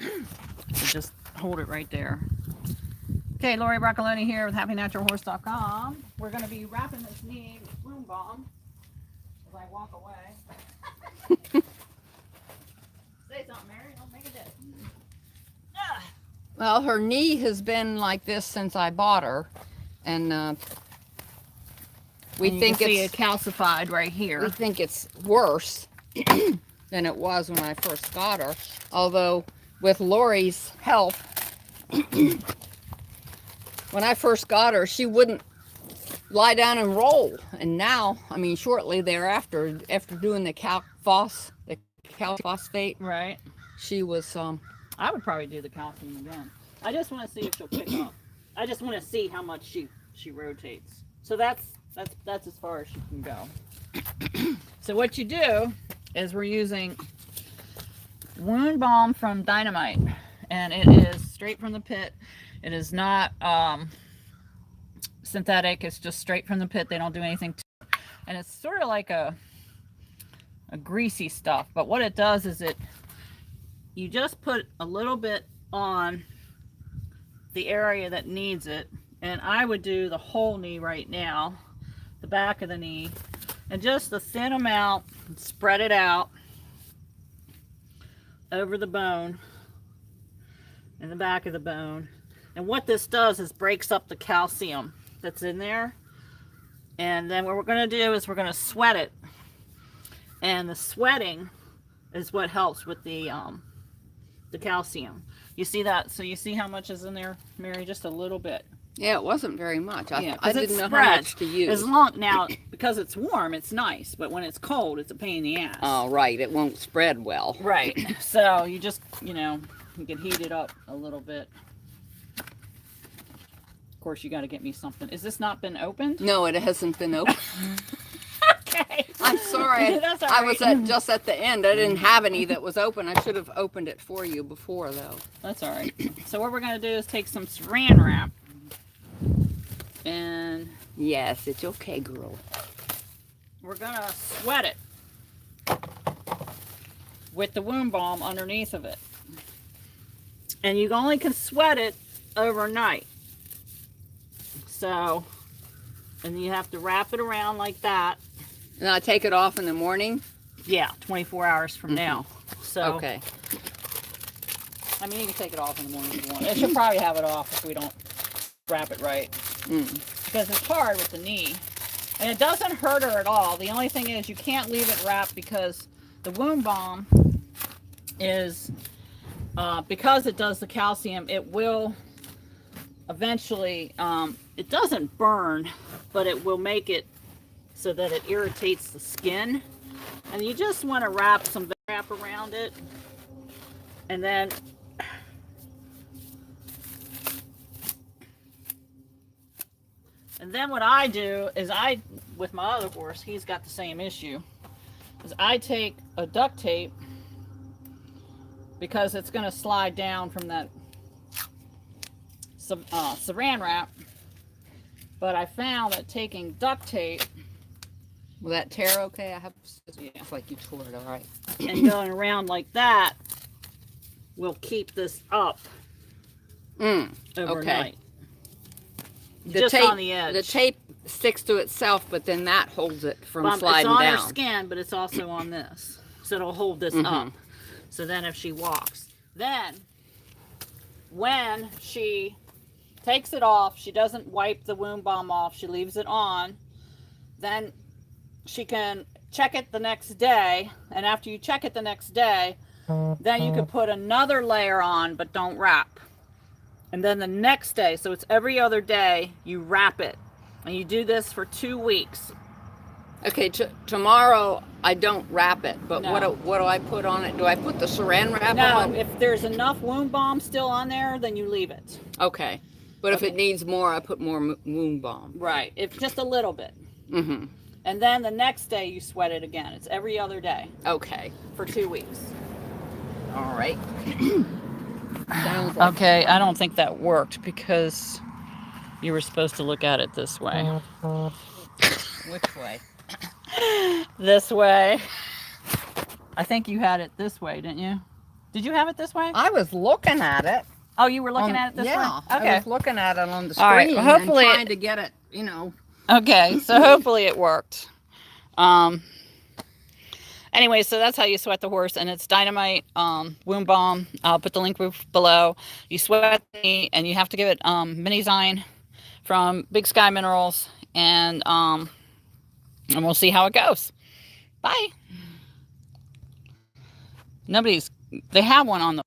So just hold it right there. Okay, Lori Broccoloni here with HappyNaturalHorse.com. We're going to be wrapping this knee with wound balm as I walk away. Say something, Mary. Don't make a dip. Well, her knee has been like this since I bought her, and we think it's calcified right here. We think it's worse than it was when I first got her. Although with Lori's help, when I first got her, she wouldn't lie down and roll. And now, I mean, shortly thereafter, after doing the calciphosphate, right, she was I would probably do the calcium again. I just want to see if she'll pick up. I just want to see how much she rotates. So that's as far as she can go. So what you do is we're using wound balm from Dynamite, and it is straight from the pit. It is not synthetic. It's just straight from the pit. They don't do anything to it. And it's sort of like a greasy stuff. But what it does is you just put a little bit on the area that needs it. And I would do the whole knee right now, the back of the knee, and just a thin amount, spread it out over the bone and the back of the bone. And what this does is breaks up the calcium that's in there. And then what we're going to do is we're going to sweat it. And the sweating is what helps with the calcium. You see that? So you see how much is in there, Mary? Just a little bit. Yeah, it wasn't very much. I didn't know spread. How much to use. Now, because it's warm, it's nice, but when it's cold, it's a pain in the ass. Oh, right. It won't spread well. Right. So you just, you can heat it up a little bit. Of course, you got to get me something. Is this not been opened? No, it hasn't been opened. Okay. I'm sorry. That's all I right. was just at the end. I didn't have any that was open. I should have opened it for you before, though. That's all right. So what we're going to do is take some saran wrap. And yes, it's okay, girl. We're going to sweat it with the wound balm underneath of it. And you only can sweat it overnight. So, and you have to wrap it around like that. And I take it off in the morning? Yeah, 24 hours from now. So, okay. I mean, you can take it off in the morning if you want. It should probably have it off if we don't wrap it right. Because it's hard with the knee. And it doesn't hurt her at all. The only thing is you can't leave it wrapped because the wound balm is, because it does the calcium, it will eventually, it doesn't burn, but it will make it so that it irritates the skin. And you just want to wrap some wrap around it. And then what I do is with my other horse, he's got the same issue, is I take a duct tape, because it's going to slide down from that saran wrap, but I found that taking duct tape, will that tear okay? I have, it's like you tore it, all right. And going around like that will keep this up overnight. Okay. Just on the edge. The tape sticks to itself, but then that holds it from sliding down. It's on down. her skin, but it's also on this. So it'll hold this up. So then if she walks, then when she takes it off, she doesn't wipe the wound balm off, she leaves it on, then she can check it the next day, and after you check it the next day, then you can put another layer on, but don't wrap. And then the next day, so it's every other day, you wrap it. And you do this for 2 weeks. Okay, tomorrow I don't wrap it, but No. what do I put on it? Do I put the saran wrap on? No, if there's enough wound balm still on there, then you leave it. Okay. But if it needs more, I put more wound balm. Right, if just a little bit. And then the next day you sweat it again. It's every other day Okay. for 2 weeks. All right. Okay, I don't think that worked because you were supposed to look at it this way. Which way? This way. I think you had it this way, didn't you? Did you have it this way? I was looking at it. Oh, you were looking at it this way? Yeah. Okay. I was looking at it on the screen All right, well, hopefully and trying to get it, you know. Okay, so hopefully it worked. Anyway, so that's how you sweat the horse, and it's Dynamite Wound Balm. I'll put the link below. You sweat the knee, and you have to give it mini Zyme from Big Sky Minerals, and we'll see how it goes. Bye. They have one on the